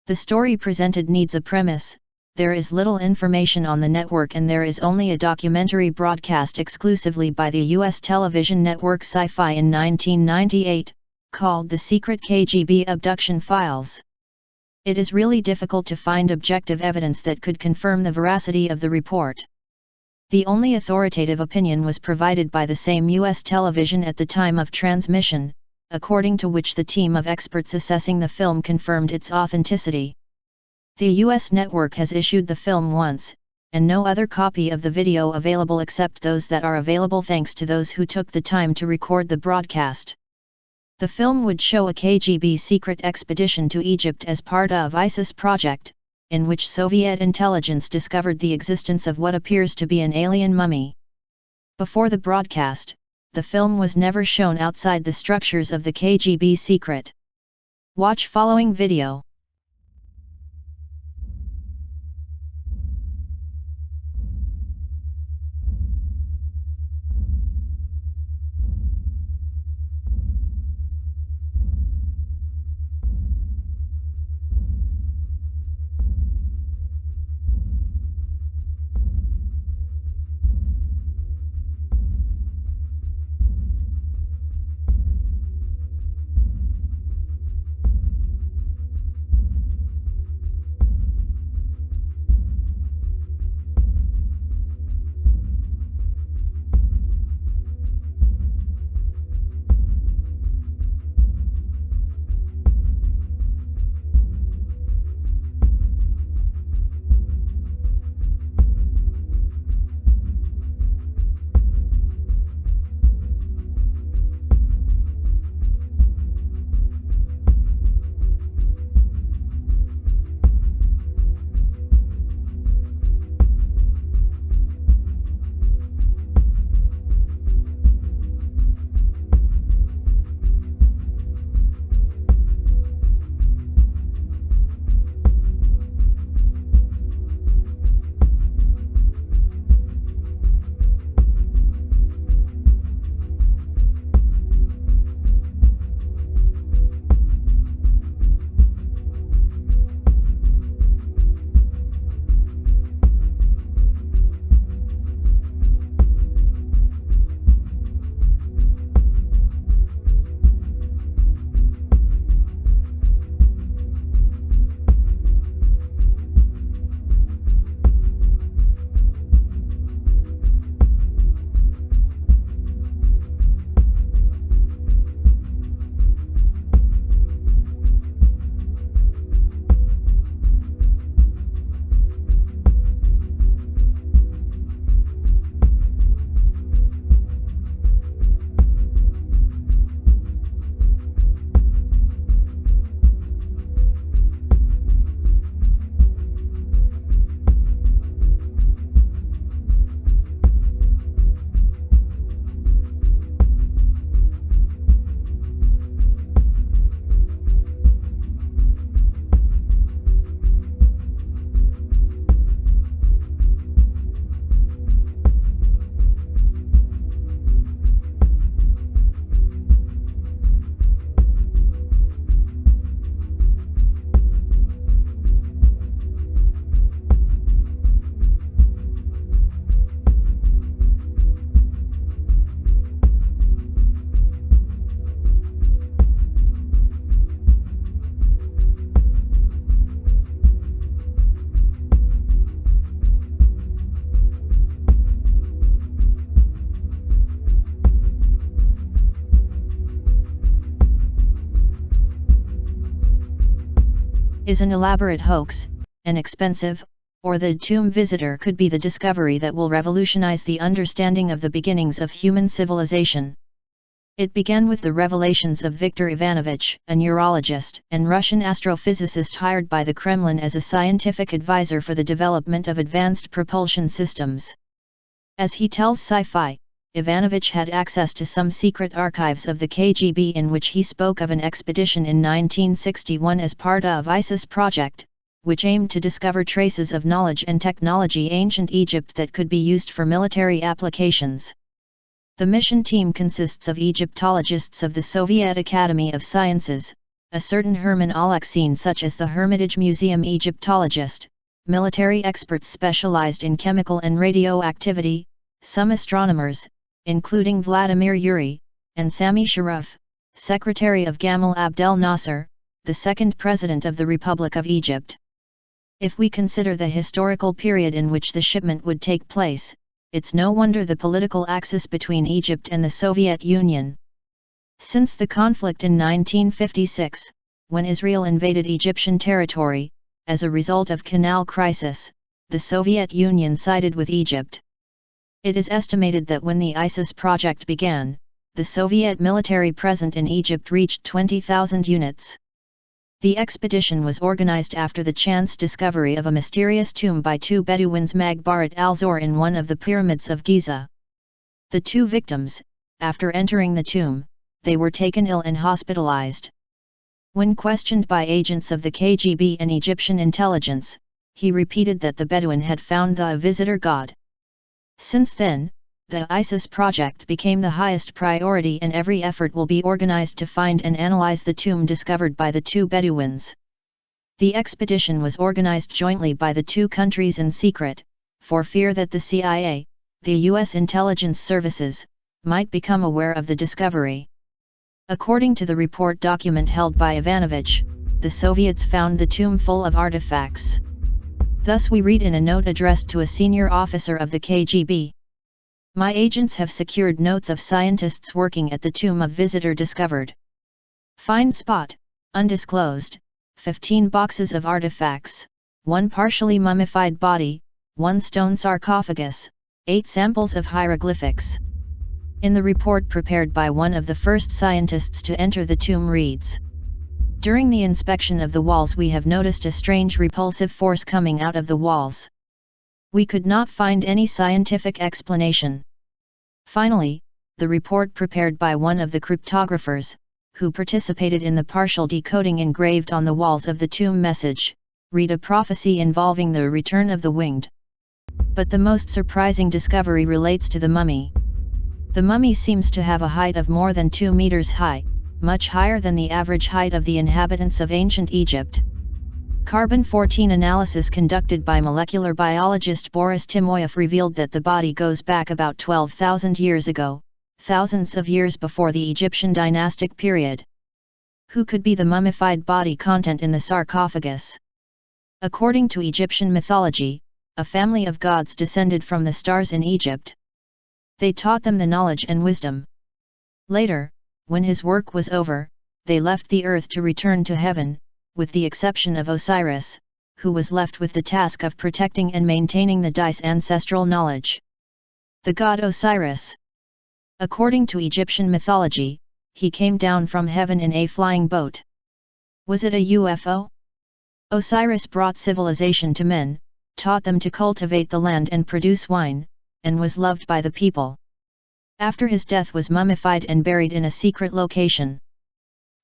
The story presented needs a premise. There is little information on the network and there is only a documentary broadcast exclusively by the U.S. television network Sci-Fi in 1998, called The Secret KGB Abduction Files. It is really difficult to find objective evidence that could confirm the veracity of the report. The only authoritative opinion was provided by the same U.S. television at the time of transmission, according to which the team of experts assessing the film confirmed its authenticity. The U.S. network has issued the film once, and no other copy of the video available except those that are available thanks to those who took the time to record the broadcast. The film would show a KGB secret expedition to Egypt as part of ISIS project, in which Soviet intelligence discovered the existence of what appears to be an alien mummy. Before the broadcast, the film was never shown outside the structures of the KGB secret. Watch following video. Is an elaborate hoax, an expensive, or the tomb visitor could be the discovery that will revolutionize the understanding of the beginnings of human civilization. It began with the revelations of Viktor Ivanovich, a neurologist and Russian astrophysicist hired by the Kremlin as a scientific advisor for the development of advanced propulsion systems. As he tells Sci-Fi, Ivanovich had access to some secret archives of the KGB in which he spoke of an expedition in 1961 as part of ISIS project, which aimed to discover traces of knowledge and technology ancient Egypt that could be used for military applications. The mission team consists of Egyptologists of the Soviet Academy of Sciences, a certain Hermann Alexine, such as the Hermitage Museum Egyptologist, military experts specialized in chemical and radioactivity, some astronomers, including Vladimir Urey, and Sami Sharif, secretary of Gamal Abdel Nasser, the second president of the Republic of Egypt. If we consider the historical period in which the shipment would take place, it's no wonder the political axis between Egypt and the Soviet Union. Since the conflict in 1956, when Israel invaded Egyptian territory, as a result of Canal Crisis, the Soviet Union sided with Egypt. It is estimated that when the ISIS project began, the Soviet military present in Egypt reached 20,000 units. The expedition was organized after the chance discovery of a mysterious tomb by two Bedouins Magbarat al-Zor in one of the pyramids of Giza. The two victims, after entering the tomb, they were taken ill and hospitalized. When questioned by agents of the KGB and Egyptian intelligence, he repeated that the Bedouin had found the visitor god. Since then, the ISIS project became the highest priority and every effort will be organized to find and analyze the tomb discovered by the two Bedouins. The expedition was organized jointly by the two countries in secret, for fear that the CIA, the U.S. intelligence services, might become aware of the discovery. According to the report document held by Ivanovich, the Soviets found the tomb full of artifacts. Thus we read in a note addressed to a senior officer of the KGB. My agents have secured notes of scientists working at the tomb of visitor discovered. Find spot, undisclosed, 15 boxes of artifacts, 1 partially mummified body, 1 stone sarcophagus, 8 samples of hieroglyphics. In the report prepared by one of the first scientists to enter the tomb reads: during the inspection of the walls we have noticed a strange repulsive force coming out of the walls. We could not find any scientific explanation. Finally, the report prepared by one of the cryptographers, who participated in the partial decoding engraved on the walls of the tomb message, read a prophecy involving the return of the winged. But the most surprising discovery relates to the mummy. The mummy seems to have a height of more than 2 meters high, much higher than the average height of the inhabitants of ancient Egypt. Carbon-14 analysis conducted by molecular biologist Boris Timoyev revealed that the body goes back about 12,000 years ago, thousands of years before the Egyptian dynastic period. Who could be the mummified body content in the sarcophagus? According to Egyptian mythology, a family of gods descended from the stars in Egypt. They taught them the knowledge and wisdom. Later, when his work was over, they left the earth to return to heaven, with the exception of Osiris, who was left with the task of protecting and maintaining the Dice ancestral knowledge. The god Osiris. According to Egyptian mythology, he came down from heaven in a flying boat. Was it a UFO? Osiris brought civilization to men, taught them to cultivate the land and produce wine, and was loved by the people. After his death was mummified and buried in a secret location.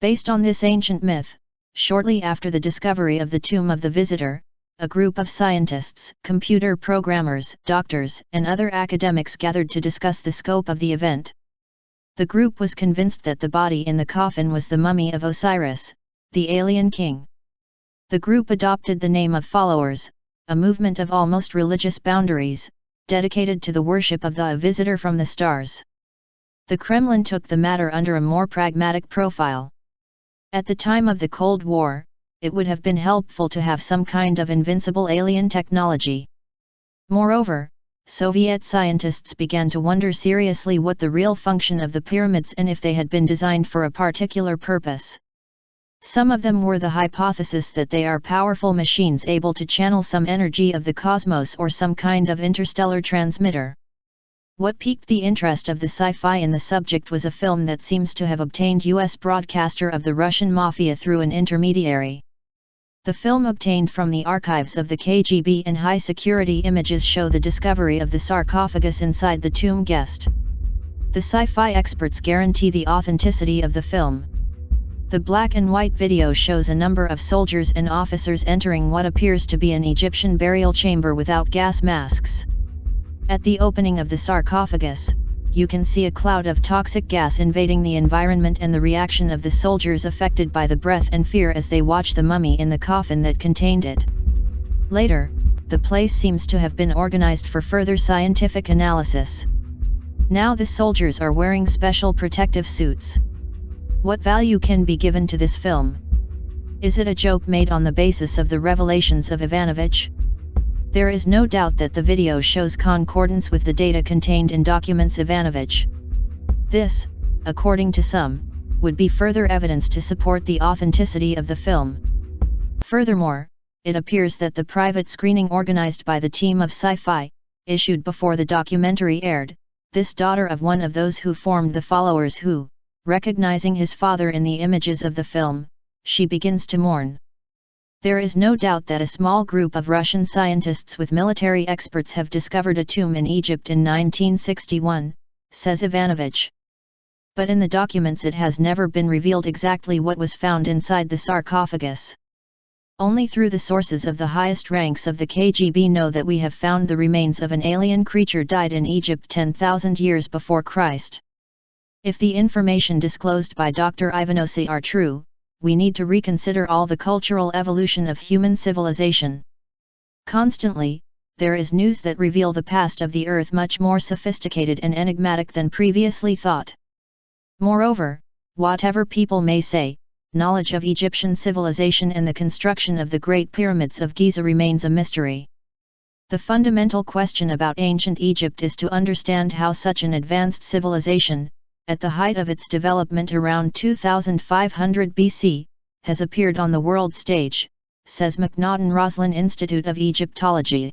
Based on this ancient myth, shortly after the discovery of the tomb of the visitor, a group of scientists, computer programmers, doctors, and other academics gathered to discuss the scope of the event. The group was convinced that the body in the coffin was the mummy of Osiris, the alien king. The group adopted the name of Followers, a movement of almost religious boundaries, dedicated to the worship of the visitor from the stars. The Kremlin took the matter under a more pragmatic profile. At the time of the Cold War, it would have been helpful to have some kind of invincible alien technology. Moreover, Soviet scientists began to wonder seriously what the real function of the pyramids and if they had been designed for a particular purpose. Some of them were the hypothesis that they are powerful machines able to channel some energy of the cosmos or some kind of interstellar transmitter. What piqued the interest of the sci-fi in the subject was a film that seems to have obtained U.S. broadcaster of the Russian mafia through an intermediary. The film obtained from the archives of the KGB and high-security images show the discovery of the sarcophagus inside the tomb guest. The sci-fi experts guarantee the authenticity of the film. The black and white video shows a number of soldiers and officers entering what appears to be an Egyptian burial chamber without gas masks. At the opening of the sarcophagus, you can see a cloud of toxic gas invading the environment and the reaction of the soldiers affected by the breath and fear as they watch the mummy in the coffin that contained it. Later, the place seems to have been organized for further scientific analysis. Now the soldiers are wearing special protective suits. What value can be given to this film? Is it a joke made on the basis of the revelations of Ivanovich? There is no doubt that the video shows concordance with the data contained in documents Ivanovich. This, according to some, would be further evidence to support the authenticity of the film. Furthermore, it appears that the private screening organized by the team of Sci-Fi, issued before the documentary aired, this daughter of one of those who formed the followers who, recognizing his father in the images of the film, she begins to mourn. There is no doubt that a small group of Russian scientists with military experts have discovered a tomb in Egypt in 1961, says Ivanovich. But in the documents it has never been revealed exactly what was found inside the sarcophagus. Only through the sources of the highest ranks of the KGB know that we have found the remains of an alien creature died in Egypt 10,000 years before Christ. If the information disclosed by Dr. Ivanovich are true, we need to reconsider all the cultural evolution of human civilization. Constantly, there is news that reveal the past of the Earth much more sophisticated and enigmatic than previously thought. Moreover, whatever people may say, knowledge of Egyptian civilization and the construction of the Great Pyramids of Giza remains a mystery. The fundamental question about ancient Egypt is to understand how such an advanced civilization, at the height of its development around 2500 BC, has appeared on the world stage, says McNaughton Roslin Institute of Egyptology.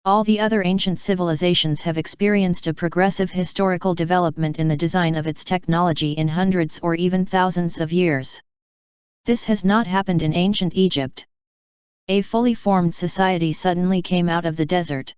All the other ancient civilizations have experienced a progressive historical development in the design of its technology in hundreds or even thousands of years. This has not happened in ancient Egypt. A fully formed society suddenly came out of the desert.